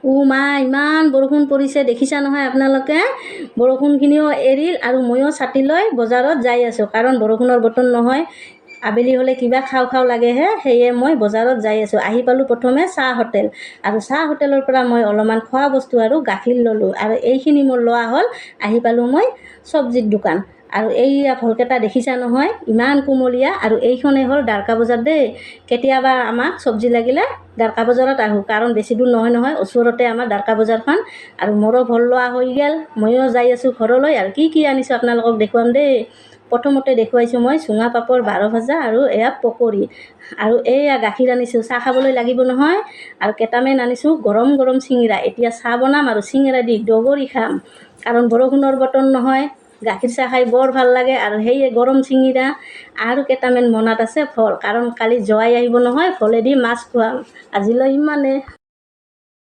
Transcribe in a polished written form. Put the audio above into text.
মা ইমান বৰষুণ পৰিছে দেখিছা নহয় আপোনালোকে। বৰষুণখিনিও এৰিল আৰু ময়ো ছাতি লৈ বজাৰত যাই আছোঁ, কাৰণ বৰষুণৰ বতৰ নহয়, আবেলি হ'লে কিবা খাওঁ খাওঁ লাগেহে, সেয়ে মই বজাৰত যাই আছোঁ। আহি পালোঁ প্ৰথমে চাহ হোটেল, আৰু চাহ হোটেলৰ পৰা মই অলপমান খোৱা বস্তু আৰু গাখীৰ ল'লোঁ, আৰু এইখিনি মোৰ লোৱা হ'ল। আহি পালোঁ মই চব্জিৰ দোকান, আৰু এইয়া ভলকেইটা দেখিছা নহয় ইমান কুমলীয়া, আৰু এইখনেই হ'ল দ্বাৰকা বজাৰ দেই। কেতিয়াবা আমাক চব্জি লাগিলে দ্বাৰকা বজাৰত আহোঁ, কাৰণ বেছি দূৰ নহয় নহয়, ওচৰতে আমাৰ দ্বাৰকা বজাৰখন। আৰু মোৰো ভল লোৱা হৈ গ'ল, ময়ো যাই আছোঁ ঘৰলৈ। আৰু কি আনিছোঁ আপোনালোকক দেখুৱাম দেই। প্ৰথমতে দেখুৱাইছোঁ মই চুঙা পাপৰ 12 ভাজা আৰু এয়া পকৰি, আৰু এইয়া গাখীৰ আনিছোঁ, চাহ খাবলৈ লাগিব নহয়। আৰু কেইটামান আনিছোঁ গৰম গৰম চিঙিৰা। এতিয়া চাহ বনাম আৰু চিঙিৰা দি দগৰি খাম, কাৰণ বৰষুণৰ বতৰ নহয়, গাখীৰ চাহ খাই বৰ ভাল লাগে। আৰু সেয়ে গৰম চিঙিৰা আৰু কেইটামান মনত আছে ফল, কাৰণ কালি জোৱাই আহিব নহয়, ফলেদি মাছ খুৱাম। আজিলৈ ইমানে।